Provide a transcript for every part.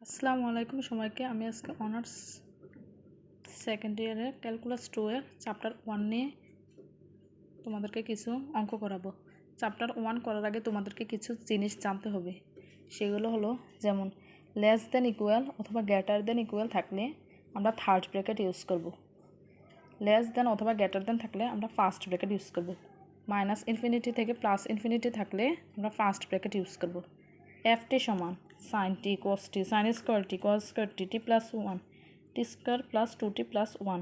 আসসালামু আলাইকুম সবাইকে। আমি আজকে অনার্স সেকেন্ড ইয়ারের ক্যালকুলাস 2 এর চ্যাপ্টার 1 নিয়ে তোমাদেরকে কিছু অঙ্ক করাবো। চ্যাপ্টার 1 করার আগে তোমাদেরকে কিছু জিনিস জানতে হবে। সেগুলো হলো যেমন লেস দেন ইকুয়াল অথবা গ্রেটার দেন ইকুয়াল থাকলে আমরা থার্ড ব্র্যাকেট ইউজ করব। লেস দেন অথবা গ্রেটার দেন থাকলে আমরা ফার্স্ট ব্র্যাকেট ইউজ করব। মাইনাস ইনফিনিটি থেকে প্লাস ইনফিনিটি থাকলে আমরা ফার্স্ট ব্র্যাকেট ইউজ করব। এফটি সমান sign T cos T sine square T cos square টি প্লাস 1 টি স্কোয়ার প্লাস 2t প্লাস 1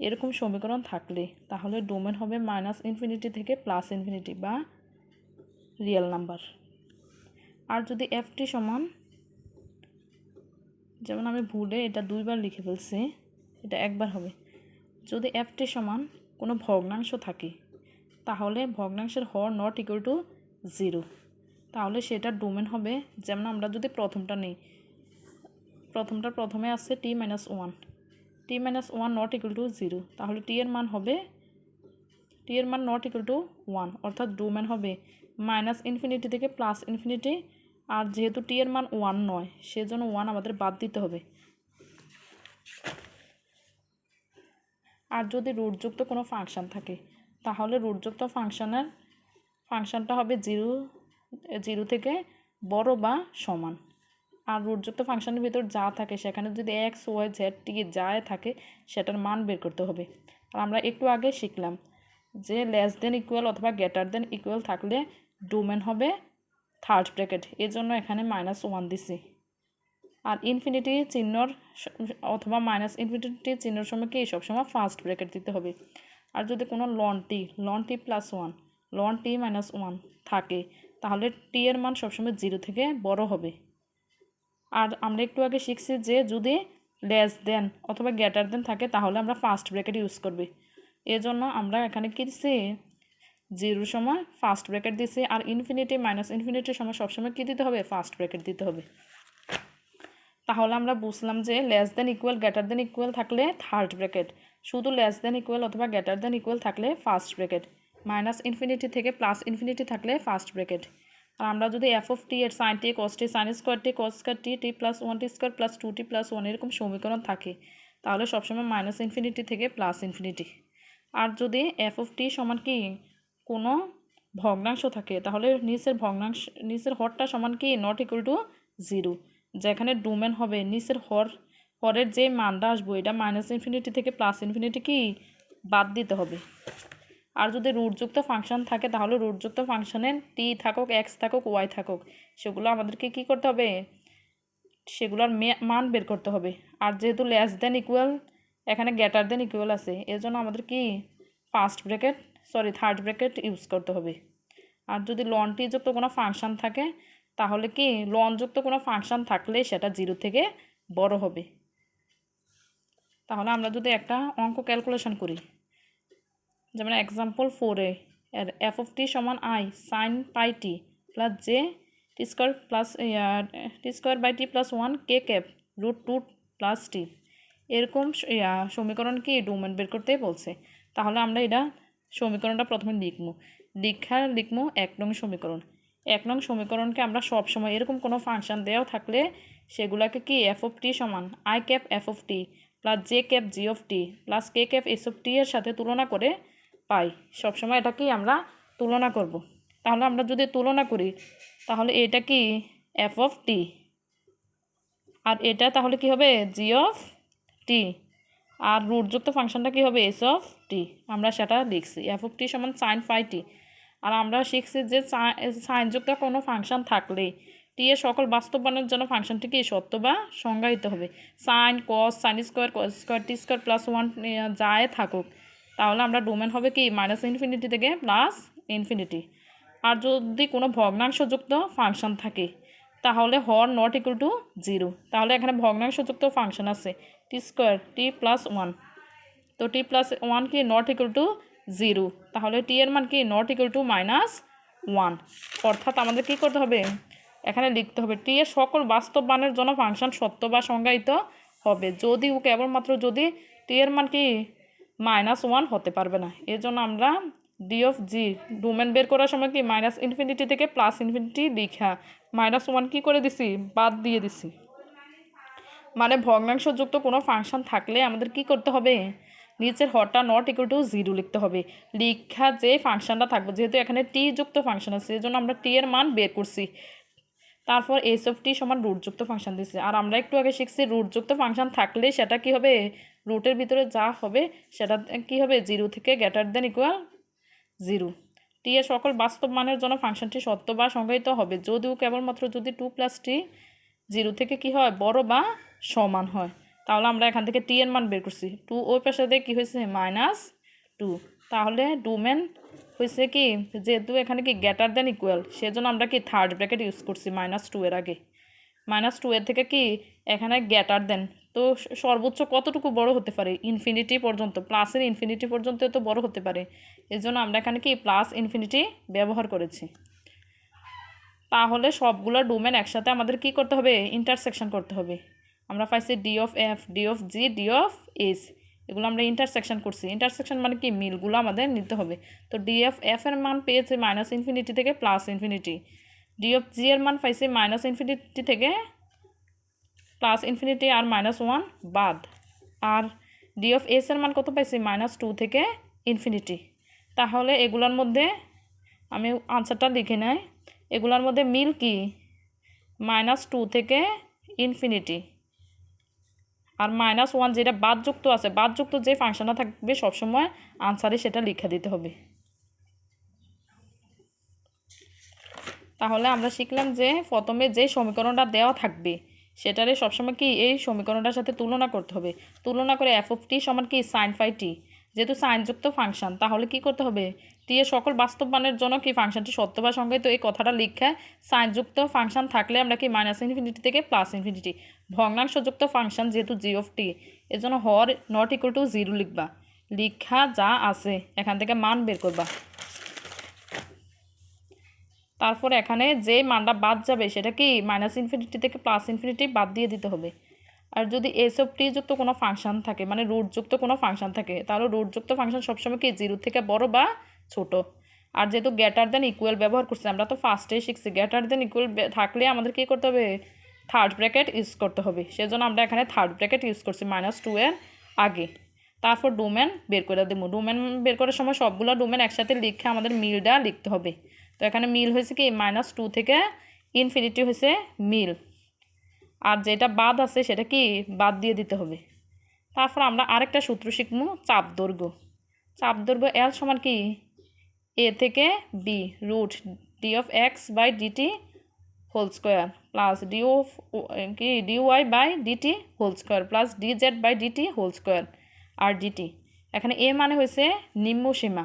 এরকম সমীকরণ থাকলে তাহলে ডোমেন হবে মাইনাস ইনফিনিটি থেকে প্লাস ইনফিনিটি বা রিয়েল নাম্বার। আর যদি এফটি সমান, যেমন আমি ভুলে এটা দুইবার লিখে ফেলছি, এটা একবার হবে। যদি এফটি সমান কোনো ভগ্নাংশ থাকে তাহলে ভগ্নাংশের হর নট ইকুয়াল টু 0, তাহলে সেটার ডোমেন হবে, যেমন আমরা যদি প্রথমটা নিই, প্রথমে আছে t-1, t-1 not equal to 0, তাহলে টি এর মান নট ইকুয়াল টু 1, অর্থাৎ ডোমেন হবে মাইনাস ইনফিনিটি থেকে প্লাস ইনফিনিটি। আর যেহেতু টি এর মান 1 নয়, সেজন্য 1 আমাদের বাদ দিতে হবে। আর যদি রুটযুক্ত কোনো ফাংশন থাকে তাহলে রুটযুক্ত ফাংশনটা হবে 0 থেকে বড় বা সমান। আর রুটযুক্ত ফাংশনের ভিতর যা থাকে সেখানে যদি এক্স ওয়াই জেড টি যাই থাকে সেটার মান বের করতে হবে। আর আমরা একটু আগে শিখলাম যে লেস দেন ইকুয়াল অথবা গ্রেটার দেন ইকুয়াল থাকলে ডোমেন হবে থার্ড ব্র্যাকেট, এই জন্য এখানে -1 দিছি। আর ইনফিনিটি চিহ্নর অথবা মাইনাস ইনফিনিটি চিহ্নর সময় কি সবসময় ফার্স্ট ব্র্যাকেট দিতে হবে। আর যদি কোনো লন টি প্লাস 1 লন টি মাইনাস 1 থাকে তাহলে টি এর মান সবসময় 0 থেকে বড় হবে। আর আমরা একটু আগে শিখছি যে যদি লেস দেন অথবা গ্রেটার দেন থাকে তাহলে আমরা ফার্স্ট ব্র্যাকেট ইউজ করবে। এজন্য আমরা এখানে কি দিচ্ছি, 0 সময় ফার্স্ট ব্র্যাকেট দিচ্ছি। আর ইনফিনিটি মাইনাস ইনফিনিটির সময় সবসময় কী দিতে হবে, ফার্স্ট ব্র্যাকেট দিতে হবে। তাহলে আমরা বুঝলাম যে less than equal greater than equal থাকলে থার্ড ব্র্যাকেট, শুধু লেস দেন ইকুয়াল অথবা গ্রেটার দেন ইকুয়াল থাকলে ফার্স্ট ব্র্যাকেট, মাইনাস ইনফিনিটি থেকে প্লাস ইনফিনিটি থাকলে ফার্স্ট ব্র্যাকেট। আর আমরা যদি এফ অফ টি এর sine T cos T sine square T cos square টি plus 1 square plus 2t plus 1 এরকম সমীকরণ থাকে তাহলে সবসময় মাইনাস ইনফিনিটি থেকে প্লাস ইনফিনিটি। আর যদি এফ অফ টি সমান কি কোনো ভগ্নাংশ থাকে তাহলে নিচের হরটা সমান কি নট ইকুয়াল টু 0, যেখানে ডোমেন হবে নিচের হরের যে মানটা আসবো এটা মাইনাস ইনফিনিটি থেকে প্লাস ইনফিনিটি কি বাদ দিতে হবে। আর যদি রুটযুক্ত ফাংশন থাকে তাহলে রুটযুক্ত ফাংশনে টি থাকুক এক্স থাকুক ওয়াই থাকুক সেগুলো আমাদেরকে কি করতে হবে, সেগুলোর মান বের করতে হবে। আর যেহেতু লেস দেন ইকুয়াল এখানে গ্রেটার দেন ইকুয়াল আছে, এর জন্য আমাদের কি থার্ড ব্র্যাকেট ইউজ করতে হবে। আর যদি লন টি যুক্ত কোনো ফাংশন থাকে তাহলে কি লনযুক্ত কোনো ফাংশন থাকলে সেটা 0 থেকে বড় হবে। তাহলে আমরা যদি একটা অঙ্ক ক্যালকুলেশন করি, যেমন এক্সাম্পল 4 এর এফ অফ টি সমান I sine pi T plus J T square plus T square by T plus 1 K cap root 2 plus T, এরকম সমীকরণ কি ডোমেন বের করতে বলছে। তাহলে আমরা এটা সমীকরণটা প্রথমে লিখবো 1 নং সমীকরণ। 1 নং সমীকরণকে আমরা সবসময় এরকম কোনো ফাংশন দেওয়া থাকলে সেগুলোকে কি এফ অফ টি সমান I cap F of T plus J cap G of T plus K cap S of T এর সাথে তুলনা করে পাই। সবসময় এটা কি আমরা তুলনা করব। তাহলে আমরা যদি তুলনা করি তাহলে এটা কি এফ অফ টি আর এটা তাহলে কি হবে জি অফ টি, আর রুটযুক্ত ফাংশনটা কি হবে এস অফ টি, আমরা সেটা লিখছি এফ অফ টি সমান সাইন ফাই টি। আর আমরা শিখছি যে সাইনযুক্ত কোনো ফাংশন থাকলেই টি এর সকল বাস্তব মানের জন্য ফাংশনটি কি সত্য বা সংজ্ঞায়িত হবে। Sine cos sine square cos square T square plus 1 যায় থাকুক তাহলে আমরা ডোমেন হবে কি মাইনাস ইনফিনিটি থেকে প্লাস ইনফিনিটি। আর যদি কোনো ভগ্নাংশযুক্ত ফাংশন থাকে তাহলে হর নট ইকুয়াল টু 0, তাহলে এখানে ভগ্নাংশযুক্ত ফাংশন আছে টি স্কোয়ার টি প্লাস 1, তো টি প্লাস 1 কি নট ইকুয়াল টু 0, তাহলে টি এর মান কি নট ইকুয়াল টু -1। অর্থাৎ আমাদের কি করতে হবে, এখানে লিখতে হবে টি এর সকল বাস্তব মানের জন্য ফাংশন সত্য বা সংজ্ঞায়িত হবে যদি ও কেবলমাত্র যদি টি এর মান কি -1 হতে পারবে না। এর জন্য আমরা ডি অফ জি ডোমেন বের করার সময় কি মাইনাস ইনফিনিটি থেকে প্লাস ইনফিনিটি লিখা -1 কি করে দিছি বাদ দিয়ে দিছি। মানে ভগ্নাংশযুক্ত কোনো ফাংশন থাকলে আমাদের কি করতে হবে, নিচের হরটা নট ইকুয়াল টু 0 লিখতে হবে। লিখা যে ফাংশনটা থাকবে, যেহেতু এখানে টি যুক্ত ফাংশন আছে এই জন্য আমরা টি এর মান বের করছি। তারপর এস অফ টি সমান রুটযুক্ত ফাংশন দিচ্ছে। আর আমরা একটু আগে শিখছি রুটযুক্ত ফাংশন থাকলে সেটা কি হবে, রুটের ভিতরে যা হবে সেটা কি হবে, 0 থেকে গ্রেটার দেন ইকুয়াল 0। টি এর সকল বাস্তব মানের জন্য ফাংশনটি সত্য বা সংজ্ঞায়িত হবে যদিও কেবলমাত্র যদি 2 + টি 0 থেকে কি হয়, বড় বা সমান হয়। তাহলে আমরা এখান থেকে টি এর মান বের করছি, 2 ওই পাশে দিয়ে কী হয়েছে -2। তাহলে ডোমেন হয়েছে কি, যেহেতু এখানে কি গ্রেটার দেন ইকুয়াল সেজন্য আমরা কি থার্ড ব্র্যাকেট ইউজ করছি -2 এর আগে। -2 এর থেকে কি এখানে গ্রেটার দেন, তো সর্বোচ্চ কতটুকু বড় হতে পারে, ইনফিনিটি পর্যন্ত, প্লাসের ইনফিনিটি পর্যন্ত তো বড় হতে পারে, এই জন্য আমরা এখানে কি প্লাস ইনফিনিটি ব্যবহার করেছি। তাহলে সবগুলো ডোমেন একসাথে আমাদের কি করতে হবে, ইন্টারসেকশন করতে হবে। আমরা পাইছি D of F, D of G, D of S, এগুলো আমরা ইন্টারসেকশন করছি। ইন্টারসেকশন মানে কি, মিলগুলো আমাদের নিতে হবে। তো ডি অফ এফ এর মান পেয়েছে -ইনফিনিটি থেকে +ইনফিনিটি, ডি অফ জি এর মান পাইছে -ইনফিনিটি থেকে +ইনফিনিটি আর -1 বাদ, আর ডি অফ এস এর মান কত পাইছি, -2 থেকে ইনফিনিটি। তাহলে এগুলোর মধ্যে আমি আনসারটা লিখে নেই, এগুলোর মধ্যে মিল কি, -2 থেকে ইনফিনিটি আর -1 যেটা বাদযুক্ত আছে, বাদযুক্ত যে ফাংশনটা থাকবে সবসময় আনসারে সেটা লিখে দিতে হবে। তাহলে আমরা শিখলাম যে প্রথমে যে সমীকরণটা দেওয়া থাকবে সেটারে সবসময় কি এই সমীকরণটার সাথে তুলনা করতে হবে। তুলনা করে এফ অফ টি সমান কি sin phi t, যেহেতু সাইনযুক্ত ফাংশন তাহলে কি করতে হবে, টি এর সকল বাস্তব মানের জন্য কি ফাংশনটি সত্য বা সংজ্ঞায়িত, এই কথাটা লিখে সাইনযুক্ত ফাংশন থাকলে আমরা কি -ইনফিনিটি থেকে +ইনফিনিটি, ভগ্নাংশযুক্ত ফাংশন যেহেতু জি অফ টি এর জন্য হর নট ইকুয়াল টু 0 লিখবা, লিখা যা আছে এখান থেকে মান বের করবা। তারপর এখানে যে মানটা বাদ যাবে সেটা কি -ইনফিনিটি থেকে +ইনফিনিটি বাদ দিয়ে দিতে হবে। আর যদি এস অফ টি যুক্ত কোনো ফাংশন থাকে, মানে রুটযুক্ত কোনো ফাংশন থাকে, তাহলে রুটযুক্ত ফাংশন সবসময় কি 0 থেকে বড় বা ছোট। আর যেহেতু গ্রেটার দেন ইকুয়াল ব্যবহার করছি, আমরা তো ফার্স্টেই শিখছি গ্রেটার দেন ইকুয়াল থাকলে আমাদের কী করতে হবে, থার্ড ব্র্যাকেট ইউজ করতে হবে। সেজন্য আমরা এখানে থার্ড ব্র্যাকেট ইউজ করছি -2 এর আগে। তারপর ডোমেন বের করে দেবো। ডোমেন বের করার সময় সবগুলো ডোমেন একসাথে লিখে আমাদের মিলটা লিখতে হবে। তো এখানে মিল হয়েছে কি -2 থেকে ইনফিনিটি হয়েছে মিল, আর যেটা বাদ আছে সেটা কি বাদ দিয়ে দিতে হবে। তারপর আমরা আরেকটা সূত্র শিখবো, চাপ দৈর্ঘ্য। চাপ দৈর্ঘ্য এল সমান কি এ থেকে B root D of X by DT whole square plus D of কি D Y by DT whole square plus D Z by DT whole square আর ডিটি। এখানে এ মানে হয়েছে নিম্ন সীমা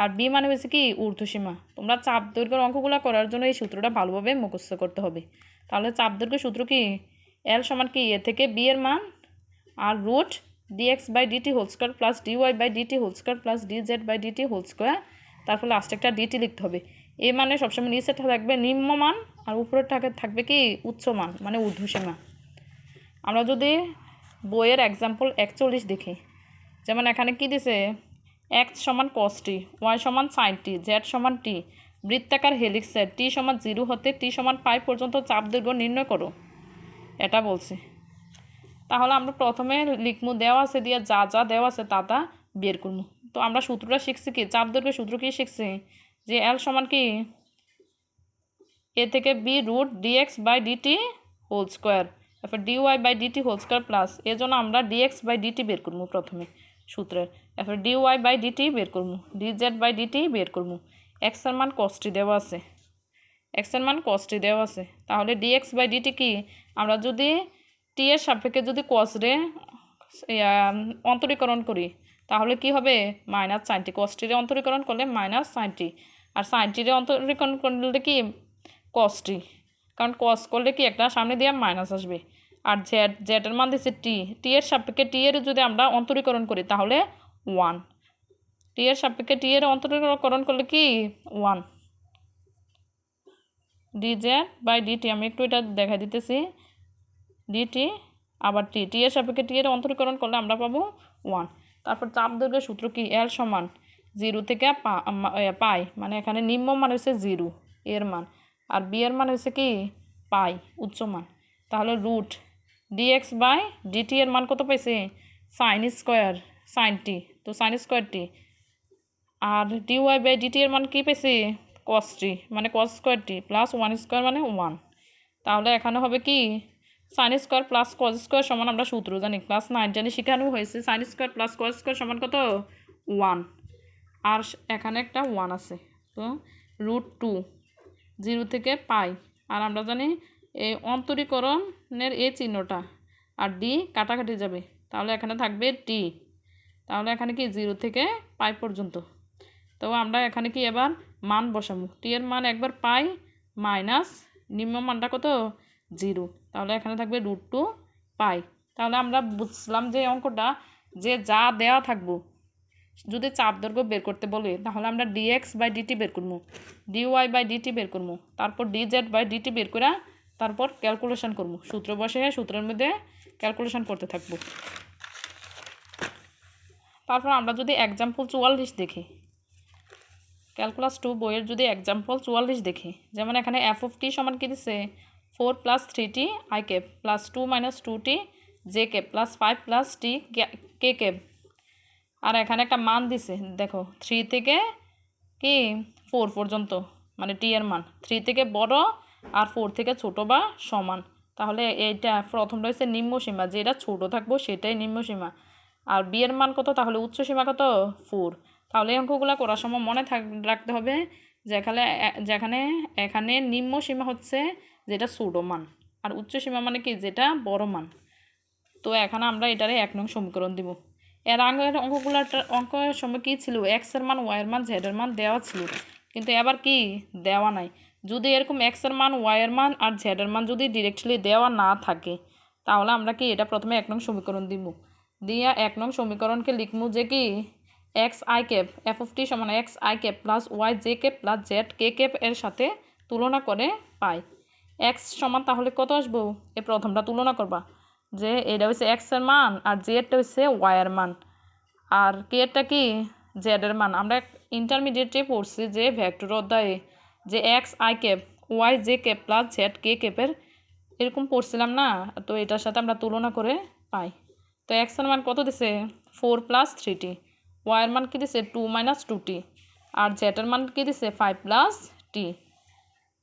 আর বি মানে হয়েছে কি ঊর্ধ্বসীমা। তোমরা চাপ দৈর্ঘ্যের অঙ্কগুলো করার জন্য এই সূত্রটা ভালোভাবে মুখস্থ করতে হবে। তাহলে চাপ দৈর্ঘ্যের সূত্র কি, এল সমান কি এ থেকে বি এর মান আর root DX by DT whole square plus DY by DT whole square plus D Z by DT whole square, তারপর লাস্টে একটা ডিটি লিখতে হবে। এ মানে সবসময় নিচেরটা থাকবে নিম্ন মান আর উপরেরটা থাকবে কি উচ্চ মান মানে ঊর্ধ্বসীমা। আমরা যদি বইয়ের এক্সাম্পল 41 দেখি, যেমন এখানে কি দিছে, এক্স সমান cos t, ওয়াই সমান sin t, জেড সমান টি, বৃত্তাকার হেলিক্সের টি সমান 0 হতে টি সমান π পর্যন্ত চাপ দৈর্ঘ্য নির্ণয় করো, এটা বলছে। তাহলে আমরা প্রথমে লিখমু দেওয়া আছে দিয়ে যা যা দেওয়া আছে তা তা বের করবো। তো আমরা সূত্রটা শিখছি কি, চাপ দৈর্ঘ্যের সূত্র কি শিখছি, যে এল সমান কি এ থেকে B root DX by DT whole square তারপর DY by DT whole square plus, এর জন্য আমরা ডিএক্স বাই ডিটি বের করবো প্রথমে সূত্রের, তারপর ডিওয়াই বাই ডিটি বের করবো, ডিজেড বাই ডিটি বের করবো। এক্সের মান cos t দেওয়া আছে, এক্সের মান cos t দেওয়া আছে। তাহলে ডিএক্স বাই ডিটি কি, আমরা যদি টি এর সাপেক্ষে যদি cos রে অন্তরীকরণ করি তাহলে কি হবে -sin t, cos t রে অন্তরীকরণ করলে -sin t, আর sin t রে অন্তরীকরণ করলে কি cos t, কারণ cos করলে কি একটা সামনে দিয়ে মাইনাস আসবে। আর জেডের মান দিচ্ছে টি এর সাপেক্ষে টি এর যদি আমরা অন্তরীকরণ করি তাহলে 1, টি এর সাপেক্ষে টি এর অন্তরীকরণ করলে কি 1 ডিজেড বাই ডিটি, আমি একটু এটা দেখা দিতেছি, ডিটি আবার টি এর সাপেক্ষে টি এর অন্তরীকরণ করলে আমরা পাবো 1। তারপর চাপ দৈর্ঘ্যের সূত্র কি, এল সমান 0 থেকে পাই, মানে এখানে নিম্ন মান হচ্ছে 0 এর মান, আর বি এর মান হচ্ছে কি পাই উচ্চ মান। তাহলে রুট dx বাই dt এর মান কত পাইছে সাইন স্কোয়ার সাইন টি, তো সাইন স্কোয়ার টি। আর dy বাই dt এর মান কি পেয়েছি cos টি, মানে cos স্কোয়ার টি প্লাস 1 স্কোয়ার মানে 1। তাহলে এখানে হবে কি sine square plus cos square সমান আমরা সূত্র জানি, ক্লাস 9 জানি, শেখানো হয়েছে sine square plus cos square সমান কত 1। আর এখানে একটা 1 আছে, তো √2 0 থেকে পাই। আর আমরা জানি এই অন্তরীকরণের এই চিহ্নটা আর ডি কাটাকাটি যাবে, তাহলে এখানে থাকবে টি। তাহলে এখানে কি 0 থেকে পাই পর্যন্ত। তো আমরা এখানে কি এবার মান বসাবো, টি এর মান একবার পাই মাইনাস নিম্ন মানটা কত 0, তাহলে এখানে থাকবে √2 পাই। তাহলে আমরা বুঝলাম যে অঙ্কটা যে যা দেওয়া থাকবো, যদি চাপ দৈর্ঘ্য বের করতে বলে তাহলে আমরা dx বাই ডিটি বের করবো, dy বাই ডিটি বের করবো, তারপর dz বাই ডিটি বের করে তারপর ক্যালকুলেশন করবো, সূত্র বসে সূত্রের মধ্যে ক্যালকুলেশন করতে থাকবো। তারপর আমরা যদি এক্সাম্পল 44 দেখি, ক্যালকুলাস 2 বইয়ের যদি এক্সাম্পল 44 দেখি, যেমন এখানে এফ অফ টি সমান কি দিচ্ছে 4 + 3t i cap plus 2 - 2t j cap plus 5 + t k cap. আর এখানে একটা মান দিছে দেখো 3 থেকে কি 4 পর্যন্ত, মানে টি এর মান 3 থেকে বড় আর 4 থেকে ছোট বা সমান। তাহলে এইটা প্রথমটা হচ্ছে নিম্ন সীমা, যেটা ছোট থাকবো সেটাই নিম্ন সীমা। আর বি এর মান কত, তাহলে উচ্চ সীমা কত 4। তাহলে এই অঙ্কগুলো করার সময় মনে রাখতে হবে যেখানে এখানে নিম্ন সীমা হচ্ছে যেটা ছোট মান, আর উচ্চ সীমা মানে কি যেটা বড় মান। তো এখানে আমরা এটারে 1 নং সমীকরণ দিব। এর আগের অঙ্কের সময় কী ছিল, এক্স এর মান ওয়াই এর মান জেড এর মান দেওয়া ছিল, কিন্তু এবার কি দেওয়া নাই। যদি এরকম এক্স এর মান ওয়াই এর মান আর জেড এর মান যদি ডিরেক্টলি দেওয়া না থাকে, তাহলে আমরা কি এটা প্রথমে 1 নং সমীকরণ দিব, দিয়া 1 নং সমীকরণকে লিখবো যে কি x i cap F of টি সমান x i cap plus y j cap plus z k cap এর সাথে তুলনা করে পাই। এক্স সমান তাহলে কত আসবো, এ প্রথমটা তুলনা করবা, যে এটা হচ্ছে এক্স এর মান আর জেডটা হচ্ছে ওয়াই এর মান, আর কে এরটা কি জেড এর মান। আমরা ইন্টারমিডিয়েটে পড়ছি যে ভেক্টর অধ্যায়ে যে x i cap y j cap plus z k ক্যাপের এরকম পড়ছিলাম না, তো এটার সাথে আমরা তুলনা করে পাই। তো এক্স এর মান কত দিছে 4 + 3t, ওয়াই এর মান কি দিছে 2 - 2t, আর জেড এর মান কি দিছে 5 + t।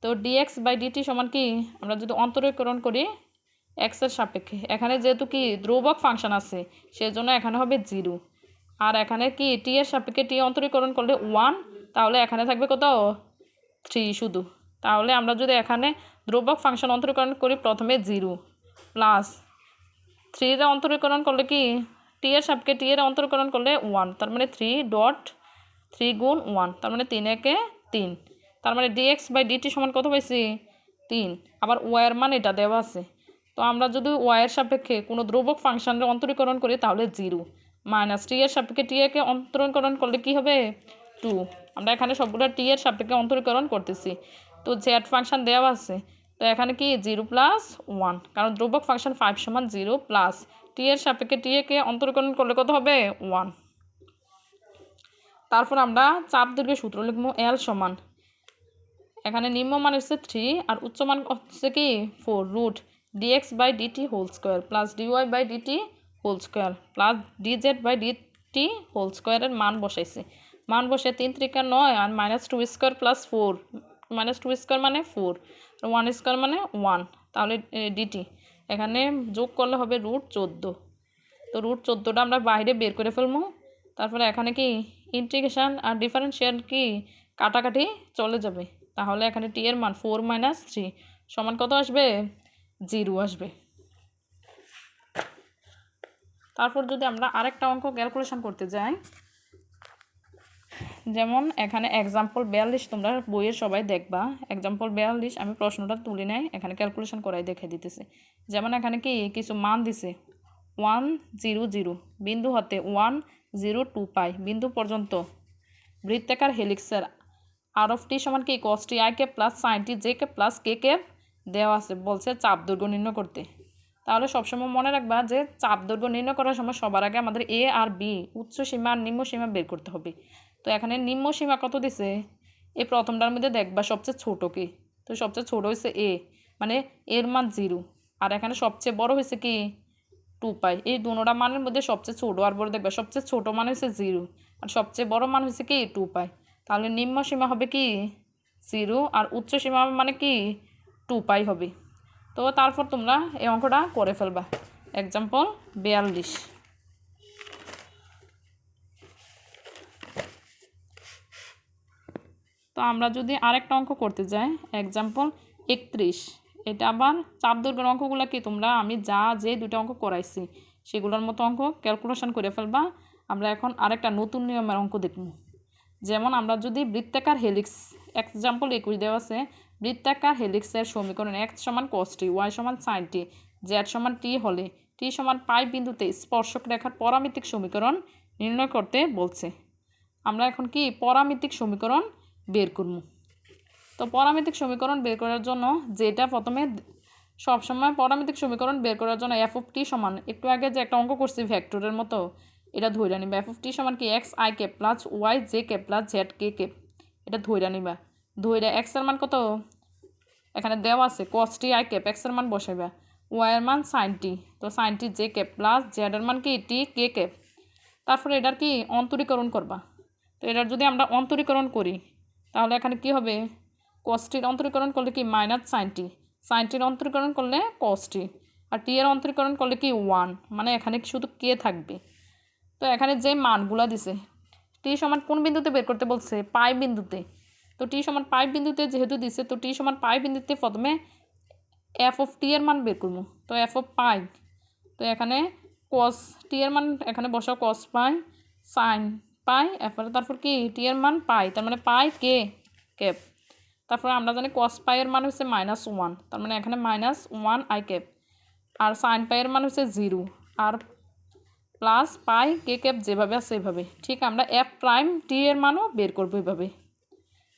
তো dx বাই ডিটি সমান কি, আমরা যদি অন্তরীকরণ করি এক্সের সাপেক্ষে, এখানে যেহেতু কি ধ্রুবক ফাংশন আছে সেজন্য এখানে হবে 0, আর এখানে কি টি এর সাপেক্ষে টি অন্তরীকরণ করলে 1, তাহলে এখানে থাকবে কত 3 শুধু। তাহলে আমরা যদি এখানে ধ্রুবক ফাংশন অন্তরীকরণ করি প্রথমে 0 প্লাস 3 এর অন্তরীকরণ করলে কি টি এর সাপেক্ষে টি এর অন্তরীকরণ করলে 1, তার মানে 3.3 গুণ 1, তার মানে 3 একে 3, তার মানে dx বাই ডিটি সমান কত পাইছি 3। আবার ওয়াই এর মান এটা দেওয়া আছে, তো আমরা যদি ওয়াই এর সাপেক্ষে কোনো ধ্রুবক ফাংশনের অন্তরীকরণ করি তাহলে 0, মাইনাস টি এর সাপেক্ষে টি একে অন্তরীকরণ করলে কি হবে 2। আমরা এখানে সবগুলো টি এর সাপেক্ষে অন্তরীকরণ করতেছি, তো জেড ফাংশন দেওয়া আছে, তো এখানে কি 0 + 1, কারণ ধ্রুবক ফাংশন 5 সমান 0 প্লাস টি এর সাপেক্ষে টি একে অন্তরীকরণ করলে কত হবে 1। তারপর আমরা চাপ দৈর্ঘ্যের সূত্র লিখবো এল সমান, এখানে নিম্ন মান হচ্ছে 3 আর উচ্চ মান হচ্ছে কি 4 root dx by DT whole square plus dy by DT whole square plus dz by DT whole স্কোয়ারের মান বসাইছে। মান বসে 3 × 9 আর -2 স্কোয়ার প্লাস 4, -2 স্কোয়ার মানে 4, 1 স্কোয়ার মানে 1, তাহলে ডিটি এখানে যোগ করলে হবে √14। তো √14টা আমরা বাইরে বের করে ফেলবো। তারপরে এখানে কি ইন্টিগ্রেশন আর ডিফারেন্সিয়াল কি কাটাকাটি চলে যাবে, তাহলে এখানে টি এর মান 4 - 3 সমান কত আসবে 0 আসবে। তারপর যদি আমরা আরেকটা অঙ্ক ক্যালকুলেশন করতে যাই, যেমন এখানে এক্সাম্পল 42 তোমরা বইয়ের সবাই দেখবা, এক্সাম্পল 42 আমি প্রশ্নটা তুলে নেই, এখানে ক্যালকুলেশন করাই দেখে দিতেছে। যেমন এখানে কি কিছু মান দিছে 1 0 0 বিন্দু হতে 1 0 2 পাই বিন্দু পর্যন্ত বৃত্তাকার হেলিক্সের আর অফ টি সমান কি cos t i cap plus sin t j cap plus k cap দেওয়া আছে, বলছে চাপ দৈর্ঘ্য নির্ণয় করতে। তাহলে সবসময় মনে রাখবা যে চাপ দৈর্ঘ্য নির্ণয় করার সময় সবার আগে আমাদের এ আর বি উচ্চ সীমা আর নিম্ন সীমা বের করতে হবে। তো এখানে নিম্ন সীমা কত দিছে, এই প্রথমটার মধ্যে দেখবা সবচেয়ে ছোট কি, তো সবচেয়ে ছোট হচ্ছে এ, মানে এর মান 0, আর এখানে সবচেয়ে বড় হয়েছে কি 2 পাই। এই দুটোটা মানের মধ্যে সবচেয়ে ছোটো আর বড় দেখবে সবচেয়ে ছোটো মান হয়েছে 0 আর সবচেয়ে বড় মান হয়েছে কি 2 পাই। তাহলে নিম্ন সীমা হবে কি 0 আর উচ্চ সীমা মানে কি 2 পাই হবে। তো তারপর তোমরা এই অঙ্কটা করে ফেলবা। এক্সাম্পল 42। তো আমরা যদি আরেকটা অঙ্ক করতে যাই এক্সাম্পল 31, এটা আবার চাপ দৈর্ঘ্যের অঙ্কগুলো কি তোমরা আমি যে দুটো অঙ্ক করাইছি সেগুলোর মতো অঙ্ক ক্যালকুলেশন করে ফেলবা। আমরা এখন আরেকটা নতুন নিয়মের অঙ্ক দেখব। যেমন আমরা যদি বৃত্তাকার হেলিক্স এক্সাম্পল 21 দেওয়া আছে, বৃত্তাকার হেলিক্সের সমীকরণ x সমান cos t, y সমান sin t, z সমান t হলে t সমান পাই বিন্দুতে স্পর্শক রেখার পরামিতিক সমীকরণ নির্ণয় করতে বলছে। আমরা এখন কি পরামিতিক সমীকরণ বের করব। তো পরামিতিক সমীকরণ বের করার জন্য যেটা প্রথমে সবসময় পরামিতিক সমীকরণ বের করার জন্য f of t সমান একটু আগে যে একটা অঙ্ক করছি ভেক্টরের মতো এটা ধইরা নিবা। f of t সমান কি x i cap plus y j cap plus z k cap, এটা ধইরা নিবা। ধইরা x এর মান কত এখানে দেওয়া আছে cos t i cap, x এর মান বসাইবা, y এর মান sin t, তো sin t j cap plus z এর মান কি t k ক্যাপ। তারপরে এটার কি অন্তরীকরণ করবা। তো এটার যদি আমরা অন্তরীকরণ করি তাহলে এখানে কি হবে cos t অন্তরীকরণ করলে কি minus sin t, sin t অন্তরীকরণ করলে cos t, আর t এর অন্তরীকরণ করলে কি 1, মানে এখানে শুধু k থাকবে। তো এখানে যে মানগুলো দিছে t সমান কোন বিন্দুতে বের করতে বলছে পাই বিন্দুতে। তো t সমান পাই বিন্দুতে যেহেতু দিছে তো t সমান পাই বিন্দুতে প্রথমে f of t এর মান বের করব। তো f of পাই, তো এখানে cos t এর মান এখানে বসাও cos পাই sin পাই, তারপর কি t এর মান পাই তার মানে পাই k ক্যাপ। তারপরে আমরা জানি cos পাই এর মান হচ্ছে -1, তার মানে এখানে -1 i ক্যাপ, আর sin পাই এর মান হচ্ছে 0 আর প্লাস পাই কে ক্যাপ যেভাবে আছে সেভাবে। ঠিক আমরা f প্রাইম t এর মানও বের করবো এভাবে।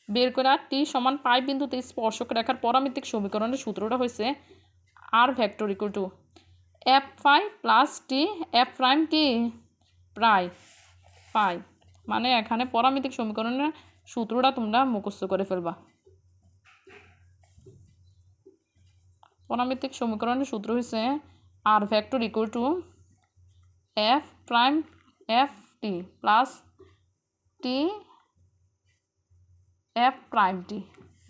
বের করে আর t সমান পাই বিন্দুতে স্পর্শক রেখার পরামিতিক সমীকরণের সূত্রটা হয়েছে r vector equal to f phi plus t f prime কি প্রায় পাই, মানে এখানে পরামিতিক সমীকরণের সূত্রটা তোমরা মুখস্থ করে ফেলবা। পরামিতিক সমীকরণের সূত্র হয়েছে r vector equal to f prime f t plus t f prime t,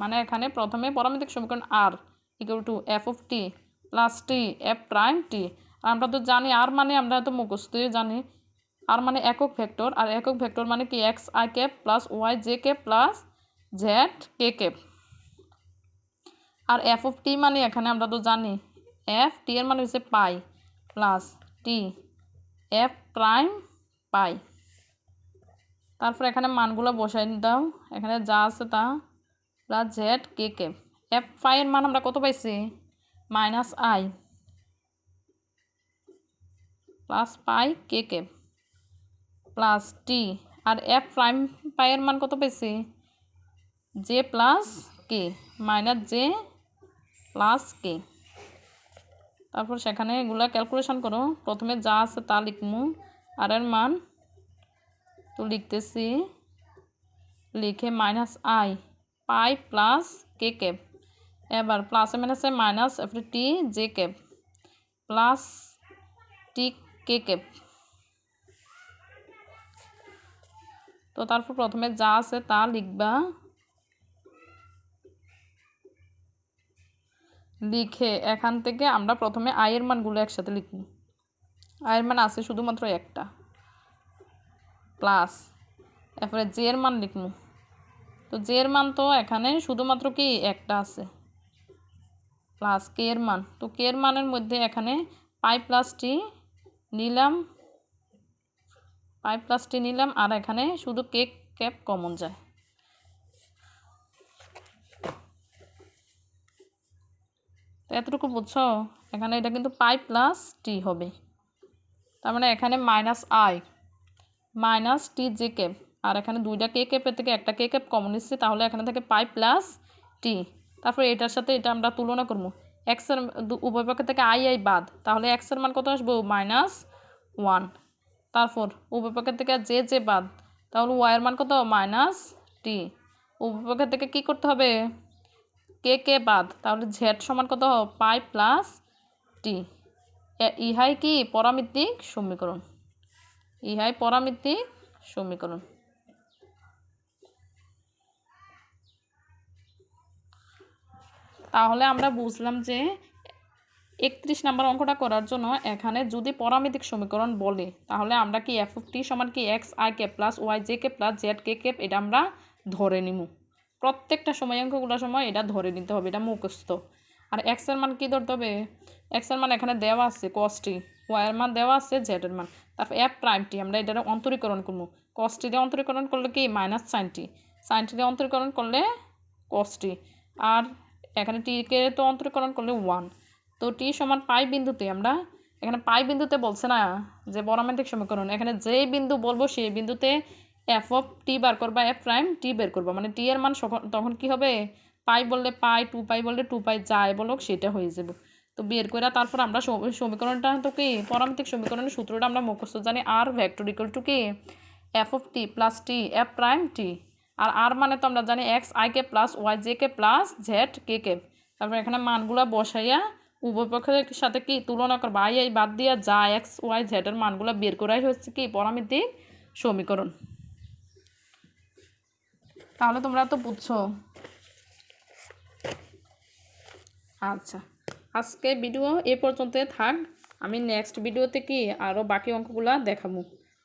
মানে এখানে প্রথমে পরামিতিক সমীকরণ r equal to f of t plus t f prime t। আর আমরা তো জানি r মানে আমরা তো মুখস্থই জানি r মানে একক ভেক্টর, আর একক ভেক্টর মানে কি x i cap plus y j cap plus z k cap. আর f of t মানে এখানে আমরা তো জানি f t এর মানে হচ্ছে pi plus t f prime pi. তারপর এখানে মানগুলো বসাই দাও, এখানে যা আছে তা plus z k cap. f pi এর মান আমরা কত পাইছি -i plus pi k cap plus t, আর f প্রাইম পাই এর মান কত পাইছি j plus k minus j plus k। তারপর সেখানে এগুলা ক্যালকুলেশন করো। প্রথমে যা আছে তা লিখমু, আর এর মান তো লিখতেছি, লিখে -i pi plus k cap, এবার প্লাসে মাইনাসে মাইনাস এরপরে t j cap plus t k cap. তো তারপর প্রথমে যা আছে তা লিখবা, লিখে এখান থেকে আমরা প্রথমে i এর মানগুলো একসাথে লিখব। i এর মান আছে শুধুমাত্র একটা, প্লাস এরপরে j এর মান লিখব। তো j এর মান তো এখানে শুধুমাত্র কি একটা আছে, প্লাস k এর মান, তো k এর মানের মধ্যে এখানে পাই প্লাস t নিলাম, পাই প্লাস t নিলাম, আর এখানে শুধু k ক্যাপ কমন যায়। তো এতটুকু বুঝছো, এখানে এটা কিন্তু পাই প্লাস t হবে, তার মানে এখানে -i minus t j cap, আর এখানে দুইটা k ক্যাপের থেকে একটা k ক্যাপ কমন নিচ্ছে, তাহলে এখানে থেকে পাই প্লাস t। তারপর এটার সাথে এটা আমরা তুলনা করবো, x এর উভয় পক্ষ থেকে i বাদ, তাহলে x এর মান কত আসবো -1। তারপর উভয় পক্ষের থেকে j j বাদ, তাহলে y এর মান কত -t। উভয় পক্ষের থেকে কি করতে হবে k k বাদ, তাহলে z সমান কত পাই প্লাস টি। ইহাই কি পরামিতিক সমীকরণ, ইহাই পরামিতিক সমীকরণ। তাহলে আমরা বুঝলাম যে 31 নম্বর অঙ্কটা করার জন্য এখানে যদি পরামিতিক সমীকরণ বলে তাহলে আমরা কি এফ অফ টি সমান কি x i k plus y j k plus z k কে এটা আমরা ধরে নিব। প্রত্যেকটা সময় অঙ্কগুলোর সময় এটা ধরে নিতে হবে, এটা মুখস্থ। আর এক্সের মান কী ধরতে হবে, এক্সের মান এখানে দেওয়া আছে কস টি, ওয়াইয়ের মান দেওয়া আছে জেডের মান, তারপর এফ প্রাইম টি আমরা এটার অন্তরীকরণ করবো। কস টি দিয়ে অন্তরীকরণ করলে কি মাইনাস সাইন টি, সাইন টি দিয়ে অন্তরীকরণ করলে কস টি, আর এখানে টিকে তো অন্তরীকরণ করলে 1। তো টি সমান পাই বিন্দুতে আমরা এখানে পাই বিন্দুতে বলছে না যে পরামিতিক সমীকরণ, এখানে যেই বিন্দু বলবো সেই বিন্দুতে এফ অফ টি বার করবা, এফ প্রাইম টি বের করবা, মানে টি এর মান তখন কি হবে, পাই বললে পাই, 2 পাই বললে 2 পাই, যায় বলো সেটা হয়ে যাবে। তো বের করে তারপর আমরা সমীকরণটা তো কি পরামিতিক সমীকরণের সূত্রটা আমরা মুখস্থ জানি, আর ভেক্টর ইকুয়াল টু কি f of T plus t f prime t, আর মানে তো আমরা জানি x i k plus y j k plus z k কে। তারপর এখানে মানগুলা বসাইয়া উভয় পক্ষের সাথে কি তুলনা করবা, আই বাদ দিয়া যা এক্স ওয়াই জেড এর মানগুলো বের করাই হচ্ছে কি পরামিতিক সমীকরণ। তাহলে তোমরা তো বুঝছো। আচ্ছা, আজকে ভিডিও এ পর্যন্ত থাক, আমি নেক্সট ভিডিওতে কি আরও বাকি অঙ্কগুলা দেখাবো।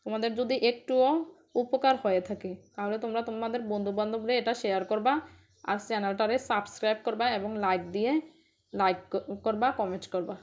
তোমাদের যদি একটুও উপকার হয়ে থাকে তাহলে তোমরা তোমাদের বন্ধুবান্ধবরা এটা শেয়ার করবা, আর চ্যানেলটারে সাবস্ক্রাইব করবা এবং লাইক করবা, কমেন্ট করবা।